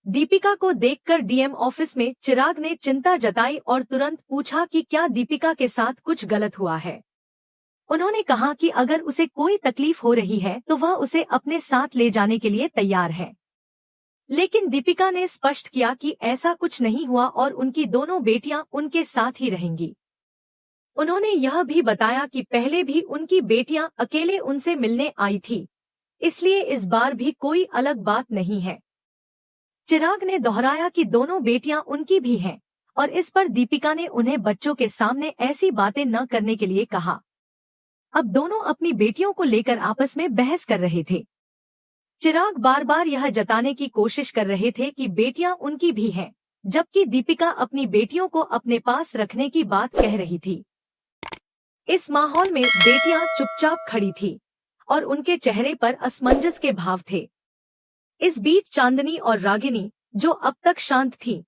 दीपिका को देखकर DM office में चिराग ने चिंता जताई और तुरंत पूछा कि क्या दीपिका के साथ कुछ गलत हुआ है। उन्होंने कहा कि अगर उसे कोई तकलीफ हो रही है तो वह उसे अपने साथ ले जाने के लिए तैयार है। लेकिन दीपिका ने स्पष्ट किया कि ऐसा कुछ नहीं हुआ और उनकी दोनों बेटियां उनके साथ ही रहेंगी। उन्होंने यह भी बताया कि पहले भी उनकी बेटियां अकेले उनसे मिलने आई थी, इसलिए इस बार भी कोई अलग बात नहीं है। चिराग ने दोहराया कि दोनों बेटियां उनकी भी हैं और इस पर दीपिका ने उन्हें बच्चों के सामने ऐसी बातें न करने के लिए कहा। अब दोनों अपनी बेटियों को लेकर आपस में बहस कर रहे थे। चिराग बार बार यह जताने की कोशिश कर रहे थे कि बेटियां उनकी भी हैं, जबकि दीपिका अपनी बेटियों को अपने पास रखने की बात कह रही थी। इस माहौल में बेटियां चुपचाप खड़ी थी और उनके चेहरे पर असमंजस के भाव थे। इस बीच चांदनी और रागिनी, जो अब तक शांत थी,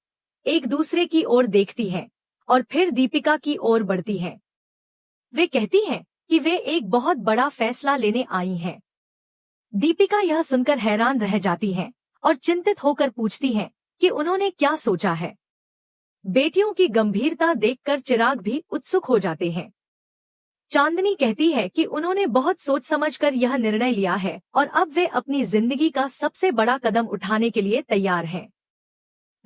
एक दूसरे की ओर देखती हैं और फिर दीपिका की ओर बढ़ती हैं। वे कहती हैं कि वे एक बहुत बड़ा फैसला लेने आई हैं। दीपिका यह सुनकर हैरान रह जाती हैं और चिंतित होकर पूछती हैं कि उन्होंने क्या सोचा है। बेटियों की गंभीरता देखकर चिराग भी उत्सुक हो जाते हैं। चांदनी कहती है कि उन्होंने बहुत सोच समझकर यह निर्णय लिया है और अब वे अपनी जिंदगी का सबसे बड़ा कदम उठाने के लिए तैयार हैं।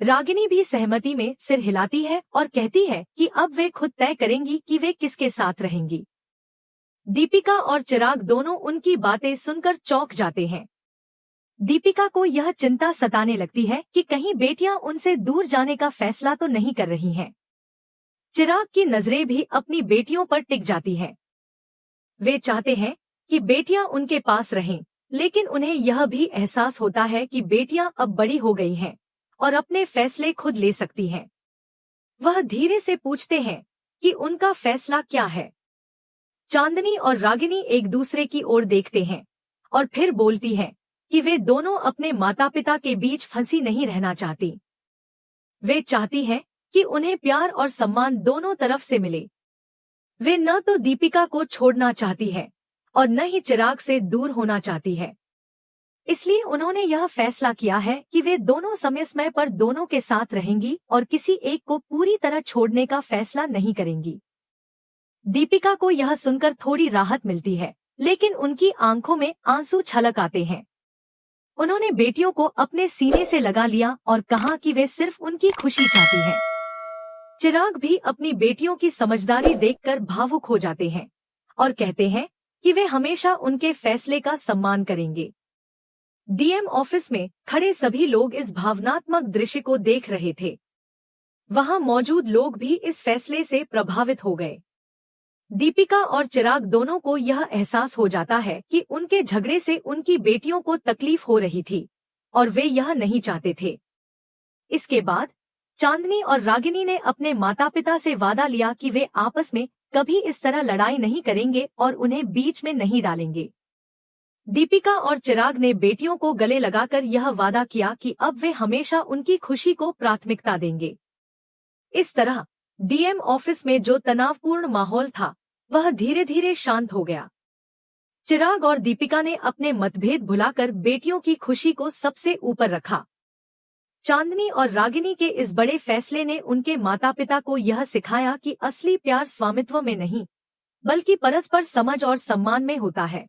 रागिनी भी सहमति में सिर हिलाती है और कहती है कि अब वे खुद तय करेंगी कि वे किसके साथ रहेंगी। दीपिका और चिराग दोनों उनकी बातें सुनकर चौंक जाते हैं। दीपिका को यह चिंता सताने लगती है कि कहीं बेटियां उनसे दूर जाने का फैसला तो नहीं कर रही हैं। चिराग की नजरें भी अपनी बेटियों पर टिक जाती हैं। वे चाहते हैं कि बेटियां उनके पास रहें, लेकिन उन्हें यह भी एहसास होता है कि बेटियां अब बड़ी हो गई हैं और अपने फैसले खुद ले सकती हैं। वह धीरे से पूछते हैं कि उनका फैसला क्या है। चांदनी और रागिनी एक दूसरे की ओर देखते हैं और फिर बोलती हैं कि वे दोनों अपने माता पिता के बीच फंसी नहीं रहना चाहती। वे चाहती हैं कि उन्हें प्यार और सम्मान दोनों तरफ से मिले। वे न तो दीपिका को छोड़ना चाहती है और न ही चिराग से दूर होना चाहती है। इसलिए उन्होंने यह फैसला किया है कि वे दोनों समय समय पर दोनों के साथ रहेंगी और किसी एक को पूरी तरह छोड़ने का फैसला नहीं करेंगी। दीपिका को यह सुनकर थोड़ी राहत मिलती है, लेकिन उनकी आंखों में आंसू छलक आते हैं। उन्होंने बेटियों को अपने सीने से लगा लिया और कहा कि वे सिर्फ उनकी खुशी चाहती हैं। चिराग भी अपनी बेटियों की समझदारी देखकर भावुक हो जाते हैं और कहते हैं कि वे हमेशा उनके फैसले का सम्मान करेंगे। डीएम ऑफिस में खड़े सभी लोग इस भावनात्मक दृश्य को देख रहे थे। वहां मौजूद लोग भी इस फैसले से प्रभावित हो गए। दीपिका और चिराग दोनों को यह एहसास हो जाता है कि उनके झगड़े से उनकी बेटियों को तकलीफ हो रही थी और वे यह नहीं चाहते थे। इसके बाद चांदनी और रागिनी ने अपने माता पिता से वादा लिया कि वे आपस में कभी इस तरह लड़ाई नहीं करेंगे और उन्हें बीच में नहीं डालेंगे। दीपिका और चिराग ने बेटियों को गले लगाकर यह वादा किया कि अब वे हमेशा उनकी खुशी को प्राथमिकता देंगे। इस तरह डीएम ऑफिस में जो तनावपूर्ण माहौल था, वह धीरे धीरे शांत हो गया। चिराग और दीपिका ने अपने मतभेद भुलाकर बेटियों की खुशी को सबसे ऊपर रखा। चांदनी और रागिनी के इस बड़े फैसले ने उनके माता पिता को यह सिखाया कि असली प्यार स्वामित्व में नहीं, बल्कि परस्पर समझ और सम्मान में होता है।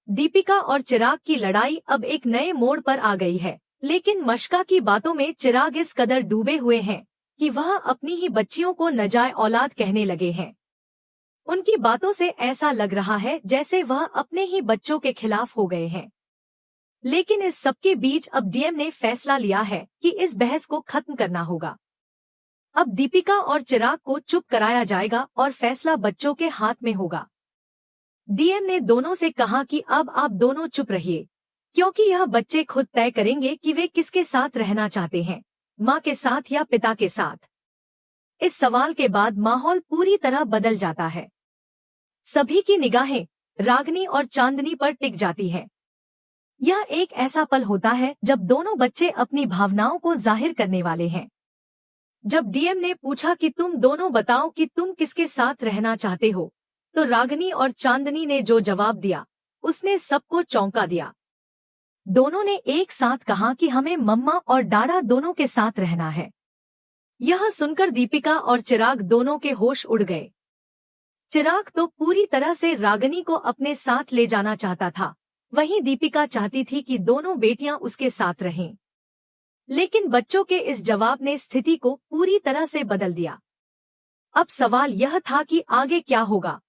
दीपिका और चिराग की लड़ाई अब एक नए मोड़ पर आ गई है, लेकिन मशका की बातों में चिराग इस कदर डूबे हुए हैं कि वह अपनी ही बच्चियों को नजाए औलाद कहने लगे हैं। उनकी बातों से ऐसा लग रहा है जैसे वह अपने ही बच्चों के खिलाफ हो गए हैं। लेकिन इस सबके बीच अब डीएम ने फैसला लिया है कि इस बहस को खत्म करना होगा। अब दीपिका और चिराग को चुप कराया जाएगा और फैसला बच्चों के हाथ में होगा। डीएम ने दोनों से कहा कि अब आप दोनों चुप रहिए, क्योंकि यह बच्चे खुद तय करेंगे कि वे किसके साथ रहना चाहते हैं, माँ के साथ या पिता के साथ। इस सवाल के बाद माहौल पूरी तरह बदल जाता है। सभी की निगाहें रागिनी और चांदनी पर टिक जाती है। यह एक ऐसा पल होता है जब दोनों बच्चे अपनी भावनाओं को जाहिर करने वाले हैं। जब डीएम ने पूछा कि तुम दोनों बताओ कि तुम किसके साथ रहना चाहते हो, तो रागिनी और चांदनी ने जो जवाब दिया, उसने सबको चौंका दिया। दोनों ने एक साथ कहा कि हमें मम्मा और डाडा दोनों के साथ रहना है। यह सुनकर दीपिका और चिराग दोनों के होश उड़ गए। चिराग तो पूरी तरह से रागिनी को अपने साथ ले जाना चाहता था, वहीं दीपिका चाहती थी कि दोनों बेटियां उसके साथ रहें। लेकिन बच्चों के इस जवाब ने स्थिति को पूरी तरह से बदल दिया। अब सवाल यह था कि आगे क्या होगा,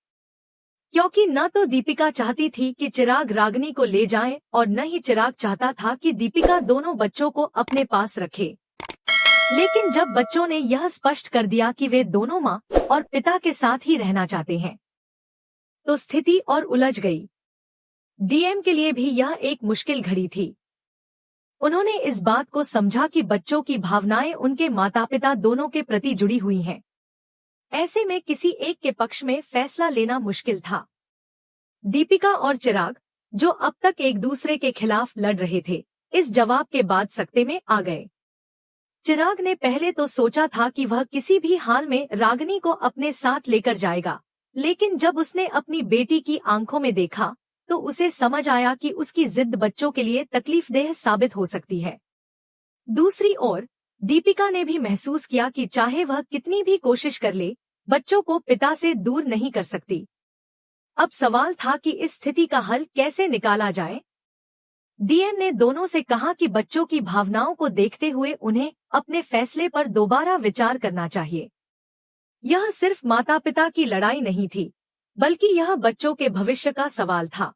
क्योंकि न तो दीपिका चाहती थी कि चिराग रागिनी को ले जाए और न ही चिराग चाहता था कि दीपिका दोनों बच्चों को अपने पास रखे। लेकिन जब बच्चों ने यह स्पष्ट कर दिया कि वे दोनों माँ और पिता के साथ ही रहना चाहते हैं, तो स्थिति और उलझ गई। डीएम के लिए भी यह एक मुश्किल घड़ी थी। उन्होंने इस बात को समझा कि बच्चों की भावनाएं उनके माता पिता दोनों के प्रति जुड़ी हुई हैं। ऐसे में किसी एक के पक्ष में फैसला लेना मुश्किल था। दीपिका और चिराग, जो अब तक एक दूसरे के खिलाफ लड़ रहे थे, इस जवाब के बाद सकते में आ गए। चिराग ने पहले तो सोचा था कि वह किसी भी हाल में रागिनी को अपने साथ लेकर जाएगा, लेकिन जब उसने अपनी बेटी की आंखों में देखा तो उसे समझ आया कि उसकी जिद बच्चों के लिए तकलीफदेह साबित हो सकती है। दूसरी ओर दीपिका ने भी महसूस किया कि चाहे वह कितनी भी कोशिश कर ले, बच्चों को पिता से दूर नहीं कर सकती। अब सवाल था कि इस स्थिति का हल कैसे निकाला जाए। डीएम ने दोनों से कहा कि बच्चों की भावनाओं को देखते हुए उन्हें अपने फैसले पर दोबारा विचार करना चाहिए। यह सिर्फ माता पिता की लड़ाई नहीं थी, बल्कि यह बच्चों के भविष्य का सवाल था।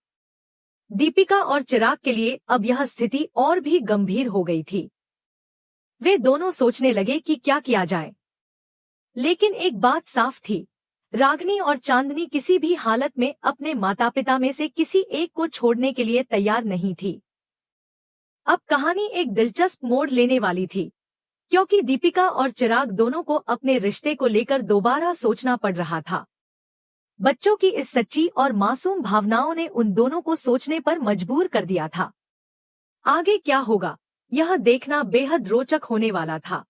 दीपिका और चिराग के लिए अब यह स्थिति और भी गंभीर हो गई थी। वे दोनों सोचने लगे कि क्या किया जाए। लेकिन एक बात साफ थी, रागिनी और चांदनी किसी भी हालत में अपने माता पिता में से किसी एक को छोड़ने के लिए तैयार नहीं थी। अब कहानी एक दिलचस्प मोड़ लेने वाली थी, क्योंकि दीपिका और चिराग दोनों को अपने रिश्ते को लेकर दोबारा सोचना पड़ रहा था। बच्चों की इस सच्ची और मासूम भावनाओं ने उन दोनों को सोचने पर मजबूर कर दिया था। आगे क्या होगा, यह देखना बेहद रोचक होने वाला था।